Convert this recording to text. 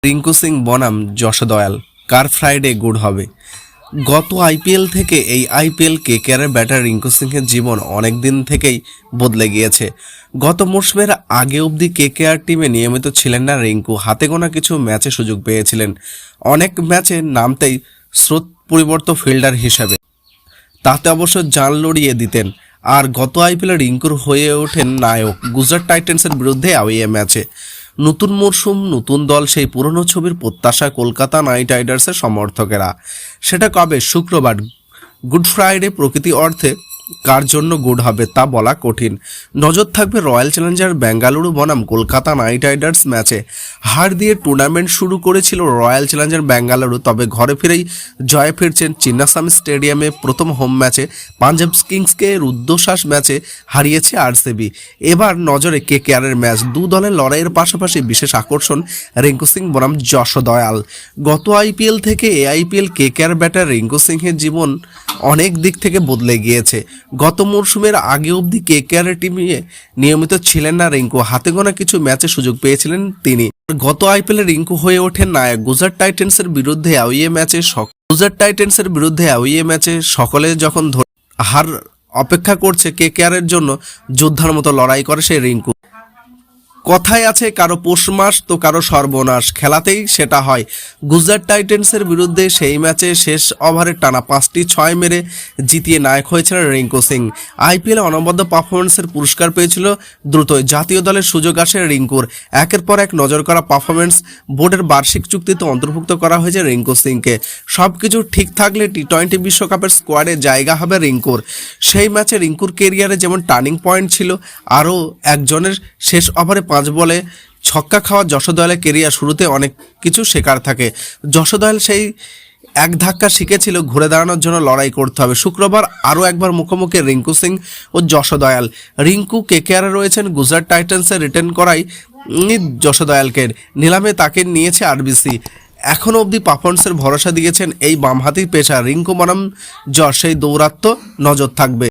রিঙ্কু সিং বনাম যশোদয়াল কার Friday good হবে। গত আইপিএল থেকে এই আইপিএল কেকেআরের ব্যাটার রিঙ্কু সিংয়ের জীবন অনেক দিন থেকেই বদলে গিয়েছে। গত মরশুমের আগে অবধি কেকেআর টিমে নিয়মিত ছিলেন না রিঙ্কু, হাতে গোনা কিছু ম্যাচে সুযোগ পেয়েছিলেন। অনেক ম্যাচে নামতেই স্রোত পরিবর্তন ফিল্ডার হিসাবে, তাতে অবশ্য জান লড়িয়ে দিতেন। আর গত আইপিএলে রিঙ্কুর হয়ে ওঠেন নায়ক গুজরাট টাইটান্সের বিরুদ্ধে অ্যাওয়ে ম্যাচে। নতুন মরশুম, নতুন দল, সেই পুরনো ছবির প্রত্যাশা কলকাতা নাইট রাইডার্সের সমর্থকেরা। সেটা কবে? শুক্রবার গুড ফ্রাইডে। প্রকৃতি অর্থে কার জন্য গুড হবে তা বলা কঠিন। নজর থাকবে রয়্যাল চ্যালেঞ্জার বেঙ্গালুরু বনাম কলকাতা নাইট রাইডার্স ম্যাচে। হার দিয়ে টুর্নামেন্ট শুরু করেছিল রয়্যাল চ্যালেঞ্জার বেঙ্গালুরু, তবে ঘরে ফিরেই জয়ে ফিরছেন চিন্নাস্বামী স্টেডিয়ামে। প্রথম হোম ম্যাচে পাঞ্জাব কিংসকে রুদ্ধশ্বাস ম্যাচে হারিয়েছে আরসিবি। এবার নজরে কেকেআরের ম্যাচ। দু দলের লড়াইয়ের পাশাপাশি বিশেষ আকর্ষণ রিঙ্কু সিং বনাম যশোদয়াল। গত আইপিএল থেকে এ আইপিএল কেকেআর ব্যাটার রিঙ্কু সিংয়ের জীবন অনেক দিক থেকে বদলে গিয়েছে। গত মরশুমের আগে অবধি কেকেআরের টিমে নিয়মিত ছিলেন না রিঙ্কু, হাতে গোনা কিছু ম্যাচে সুযোগ পেয়েছিলেন তিনি। গত আইপিএলে রিঙ্কু হয়ে ওঠেন নায়ক গুজরাট টাইটান্সের বিরুদ্ধে অ্যাওয়ে ম্যাচে সকলে যখন হার অপেক্ষা করছে কেকেআরের জন্য, যোদ্ধার মতো লড়াই করে সেই রিঙ্কু। কথায় আছে কারো পৌষ মাস তো কারো সর্বনাশ, খেলাতেই সেটা হয়। গুজরাট টাইটান্সের বিরুদ্ধে সেই ম্যাচে শেষ ওভারে টানা 5টি 6 মেরে জিতিয়ে নায়ক হয়েছিলেন রিঙ্কু সিং। আইপিএলে অনবদ্য পারফরমেন্সের পুরস্কার পেয়েছিল দ্রুতই। জাতীয় দলের সুযোগ আসে রিঙ্কুর। একের পর এক নজর করা পারফরমেন্স, বোর্ডের বার্ষিক চুক্তিতে অন্তর্ভুক্ত করা হয়েছে রিঙ্কু সিংকে। সব কিছু ঠিক থাকলে টি-20 বিশ্বকাপের স্কোয়াডে জায়গা হবে রিঙ্কুর। সেই ম্যাচে রিঙ্কুর কেরিয়ারে যেমন টার্নিং পয়েন্ট ছিল, আরও একজনের শেষ ওভারে 5 বলে ছক্কা খাওয়া যশোদয়ালের কেরিয়ার শুরুতে অনেক কিছু শেখার থাকে। যশোদয়াল সেই এক ধাক্কা শিখেছিল ঘুরে দাঁড়ানোর জন্য লড়াই করতে হবে। শুক্রবার আরও একবার মুখোমুখি রিঙ্কু সিং ও যশোদয়াল। রিঙ্কু কেকেআরে রয়েছেন, গুজরাট টাইটান্সে রিটার্ন করাই যশোদয়ালকে। নিলামে তাকে নিয়েছে আরবিসি। এখনও অবধি পারফরমেন্সের ভরসা দিয়েছেন এই বামহাতি পেশা রিঙ্কু বনাম যশ। সেই দৌরাত্ম্য নজর থাকবে।